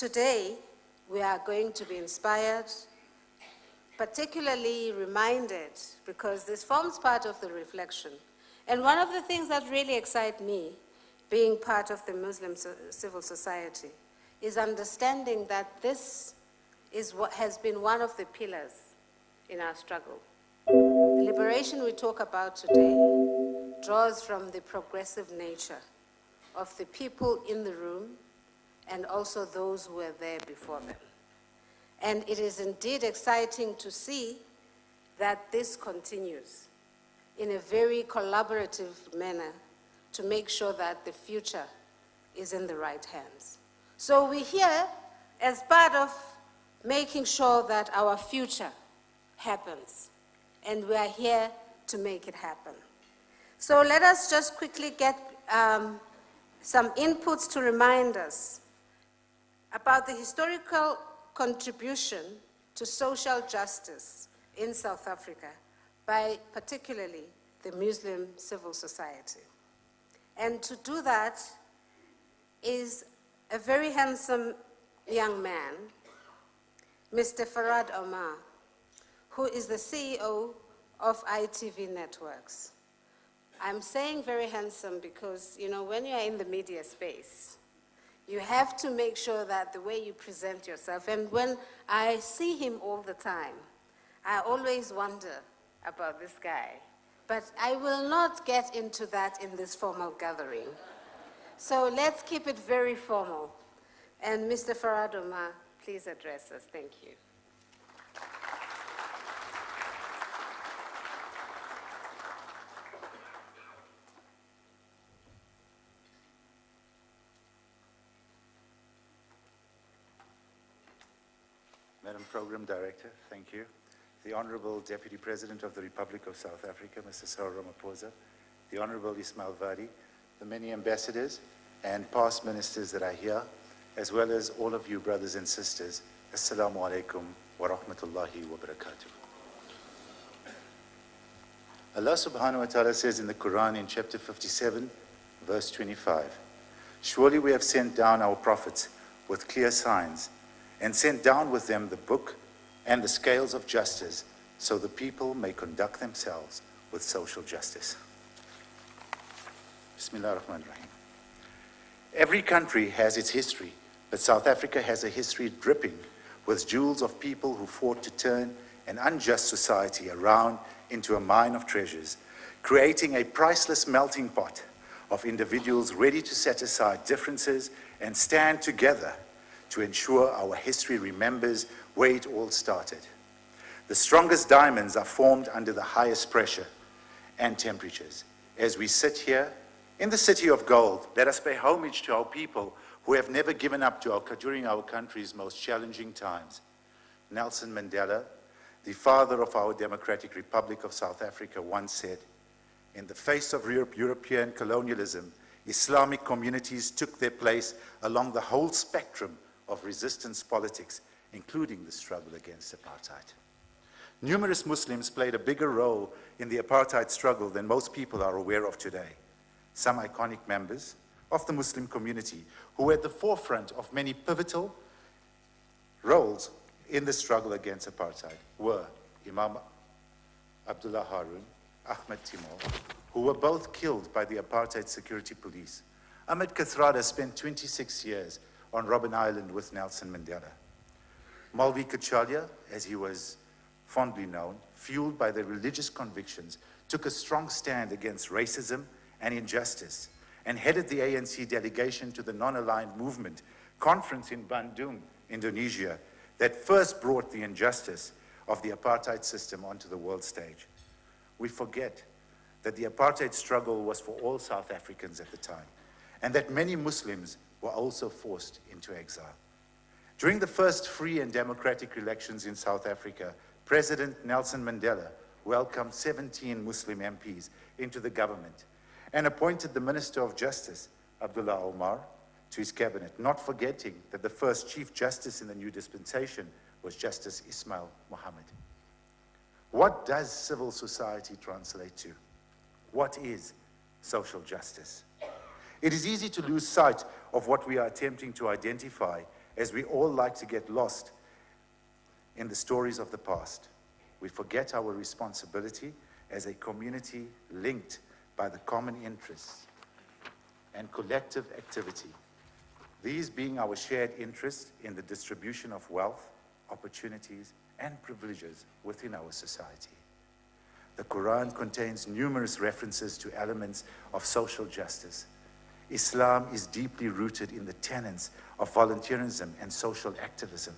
Today, we are going to be inspired, particularly reminded, because this forms part of the reflection. And one of the things that really excite me, being part of the Muslim civil society, is understanding that this is what has been one of the pillars in our struggle. The liberation we talk about today draws from the progressive nature of the people in the room and also those who were there before them. And it is indeed exciting to see that this continues in a very collaborative manner to make sure that the future is in the right hands. So we're here as part of making sure that our future happens, and we are here to make it happen. So let us just quickly get some inputs to remind us about the historical contribution to social justice in South Africa by particularly the Muslim civil society. And to do that is a very handsome young man, Mr. Farhaad Omar, who is the CEO of ITV Networks. I'm saying very handsome because, you know, when you're in the media space, you have to make sure that the way you present yourself, and when I see him all the time, I always wonder about this guy. But I will not get into that in this formal gathering. So let's keep it very formal. And Mr. Farhaad Omar, please address us. Thank you. Madam Program Director, thank you. The Honorable Deputy President of the Republic of South Africa, Mr. Cyril Ramaphosa, the Honorable Ismail Vadi, the many ambassadors and past ministers that are here, as well as all of you brothers and sisters, Assalamu alaikum wa rahmatullahi wa barakatuh. Allah subhanahu wa ta'ala says in the Quran in chapter 57, verse 25, "Surely we have sent down our prophets with clear signs, and sent down with them the book and the scales of justice, so the people may conduct themselves with social justice." Bismillah ar-Rahman ar-Rahim. Every country has its history, but South Africa has a history dripping with jewels of people who fought to turn an unjust society around into a mine of treasures, creating a priceless melting pot of individuals ready to set aside differences and stand together to ensure our history remembers where it all started. The strongest diamonds are formed under the highest pressure and temperatures. As we sit here in the city of gold, let us pay homage to our people who have never given up during our country's most challenging times. Nelson Mandela, the father of our Democratic Republic of South Africa, once said, "In the face of European colonialism, Islamic communities took their place along the whole spectrum of resistance politics, including the struggle against apartheid." Numerous Muslims played a bigger role in the apartheid struggle than most people are aware of today. Some iconic members of the Muslim community who were at the forefront of many pivotal roles in the struggle against apartheid were Imam Abdullah Harun, Ahmed Timur, who were both killed by the apartheid security police. Ahmed Kathrada spent 26 years on Robben Island with Nelson Mandela. Maulvi Kachalia, as he was fondly known, fueled by their religious convictions, took a strong stand against racism and injustice and headed the ANC delegation to the Non-Aligned Movement conference in Bandung, Indonesia, that first brought the injustice of the apartheid system onto the world stage. We forget that the apartheid struggle was for all South Africans at the time, and that many Muslims were also forced into exile. During the first free and democratic elections in South Africa, President Nelson Mandela welcomed 17 Muslim MPs into the government and appointed the Minister of Justice, Abdullah Omar, to his cabinet, not forgetting that the first Chief Justice in the new dispensation was Justice Ismail Mohammed. What does civil society translate to? What is social justice? It is easy to lose sight of what we are attempting to identify as we all like to get lost in the stories of the past. We forget our responsibility as a community linked by the common interests and collective activity. These being our shared interest in the distribution of wealth, opportunities, and privileges within our society. The Quran contains numerous references to elements of social justice. Islam is deeply rooted in the tenets of volunteerism and social activism,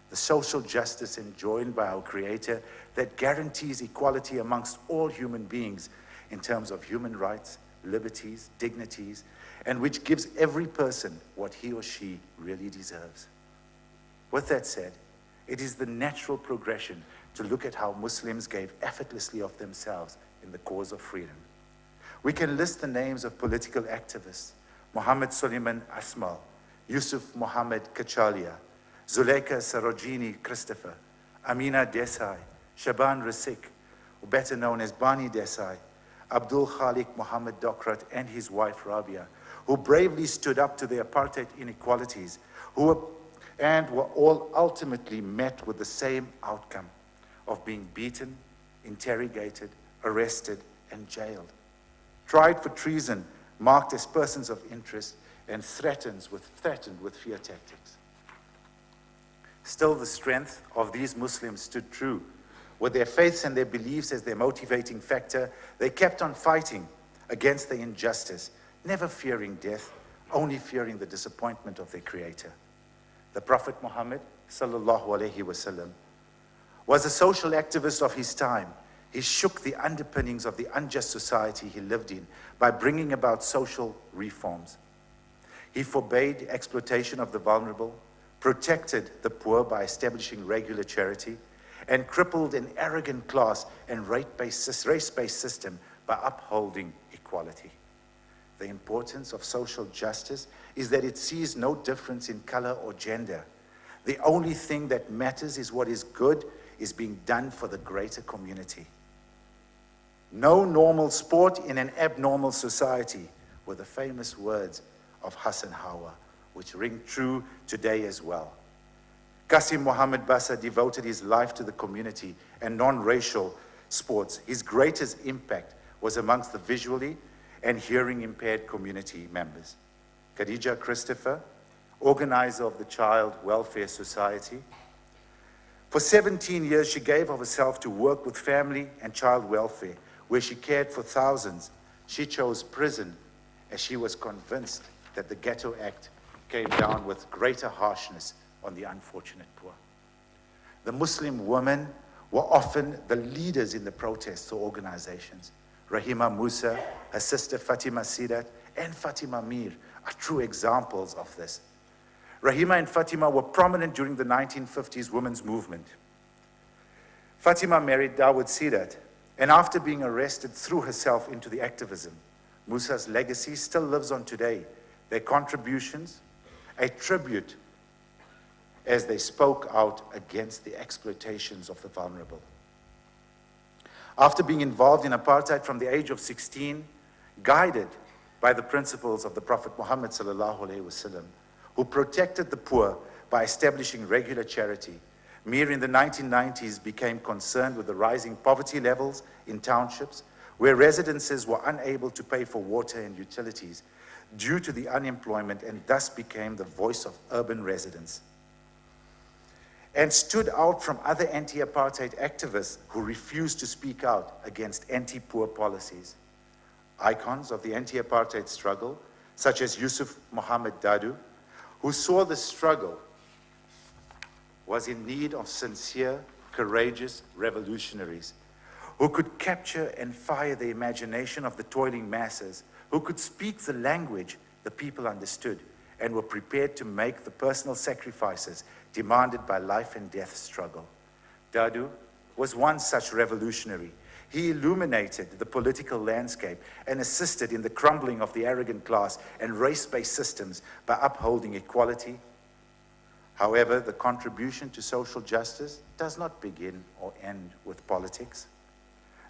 the social justice enjoined by our Creator that guarantees equality amongst all human beings in terms of human rights, liberties, dignities, and which gives every person what he or she really deserves. With that said, it is the natural progression to look at how Muslims gave effortlessly of themselves in the cause of freedom. We can list the names of political activists: Muhammad Suleiman Asmal, Yusuf Muhammad Kachalia, Zuleika Sarojini Christopher, Amina Desai, Shaban Rasik, better known as Bani Desai, Abdul Khalik Muhammad Dokrat and his wife Rabia, who bravely stood up to the apartheid inequalities, were all ultimately met with the same outcome of being beaten, interrogated, arrested, and jailed, tried for treason, marked as persons of interest, and threatened with fear tactics. Still, the strength of these Muslims stood true. With their faiths and their beliefs as their motivating factor, they kept on fighting against the injustice, never fearing death, only fearing the disappointment of their Creator. The Prophet Muhammad, sallallahu alaihi wasallam, was a social activist of his time. He shook the underpinnings of the unjust society he lived in by bringing about social reforms. He forbade exploitation of the vulnerable, protected the poor by establishing regular charity, and crippled an arrogant class and race-based system by upholding equality. The importance of social justice is that it sees no difference in color or gender. The only thing that matters is what is good is being done for the greater community. No normal sport in an abnormal society, were the famous words of Hassan Hawa, which ring true today as well. Qasim Muhammad Bassa devoted his life to the community and non-racial sports. His greatest impact was amongst the visually and hearing impaired community members. Khadija Christopher, organizer of the Child Welfare Society. For 17 years, she gave of herself to work with family and child welfare, where she cared for thousands. She chose prison as she was convinced that the Ghetto Act came down with greater harshness on the unfortunate poor. The Muslim women were often the leaders in the protests or organizations. Rahima Musa, her sister Fatima Sidat, and Fatima Mir are true examples of this. Rahima and Fatima were prominent during the 1950s women's movement. Fatima married Dawood Sidat, and after being arrested, threw herself into the activism. Musa's legacy still lives on today. Their contributions, a tribute as they spoke out against the exploitations of the vulnerable. After being involved in apartheid from the age of 16, guided by the principles of the Prophet Muhammad sallallahu alaihi wasallam, who protected the poor by establishing regular charity, Mir in the 1990s became concerned with the rising poverty levels in townships, where residences were unable to pay for water and utilities due to the unemployment, and thus became the voice of urban residents, and stood out from other anti-apartheid activists who refused to speak out against anti-poor policies. Icons of the anti-apartheid struggle, such as Yusuf Muhammad Dadu, who saw the struggle was in need of sincere, courageous revolutionaries who could capture and fire the imagination of the toiling masses, who could speak the language the people understood, and were prepared to make the personal sacrifices demanded by life and death struggle. Dadu was one such revolutionary. He illuminated the political landscape and assisted in the crumbling of the arrogant class and race-based systems by upholding equality. However, the contribution to social justice does not begin or end with politics.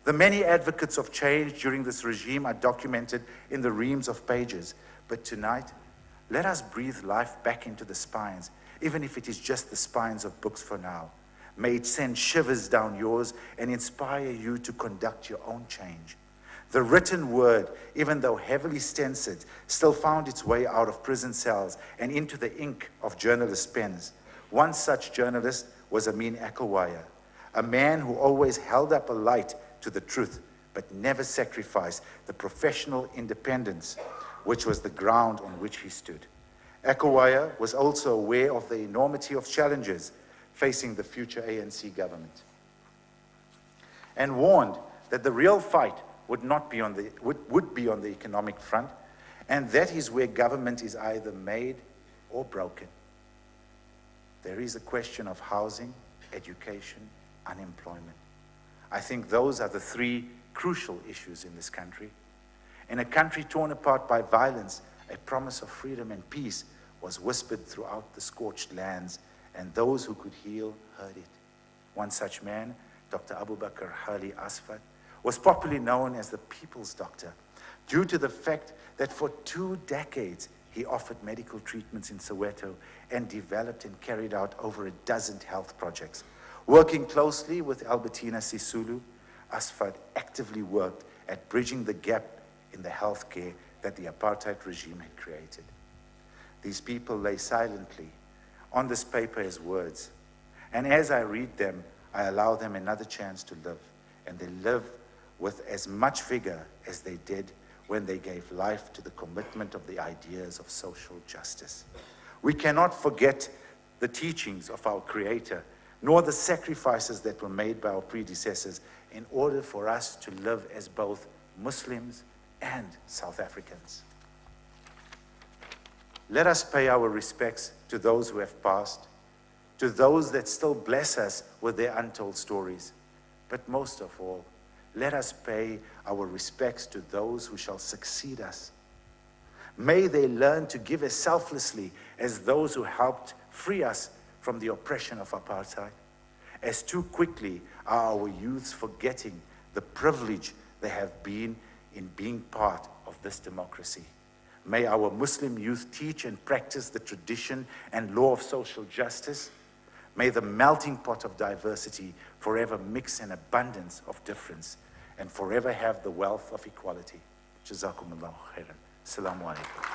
The many advocates of change during this regime are documented in the reams of pages, but tonight, let us breathe life back into the spines even if it is just the spines of books for now. May it send shivers down yours and inspire you to conduct your own change. The written word, even though heavily censored, still found its way out of prison cells and into the ink of journalists' pens. One such journalist was Amin Echowiah, a man who always held up a light to the truth, but never sacrificed the professional independence, which was the ground on which he stood. Echowiah was also aware of the enormity of challenges facing the future ANC government, and warned that the real fight would be on the economic front, and that is where government is either made or broken. There is a question of housing, education, unemployment. I think those are the three crucial issues in this country. In a country torn apart by violence, a promise of freedom and peace was whispered throughout the scorched lands, and those who could heal heard it. One such man, Dr. Abu Bakr Hali Asfat, was popularly known as the People's Doctor due to the fact that for 2 decades he offered medical treatments in Soweto and developed and carried out over a dozen health projects. Working closely with Albertina Sisulu, Asfat actively worked at bridging the gap in the healthcare that the apartheid regime had created. These people lay silently on this paper as words, and as I read them, I allow them another chance to live, and they live with as much vigor as they did when they gave life to the commitment of the ideas of social justice. We cannot forget the teachings of our Creator, nor the sacrifices that were made by our predecessors in order for us to live as both Muslims and South Africans. Let us pay our respects to those who have passed, to those that still bless us with their untold stories, but most of all, let us pay our respects to those who shall succeed us. May they learn to give as selflessly as those who helped free us from the oppression of apartheid, as too quickly are our youths forgetting the privilege they have been in being part of this democracy. May our Muslim youth teach and practice the tradition and law of social justice. May the melting pot of diversity forever mix an abundance of difference and forever have the wealth of equality. Jazakumullahu khairan. Assalamu alaikum.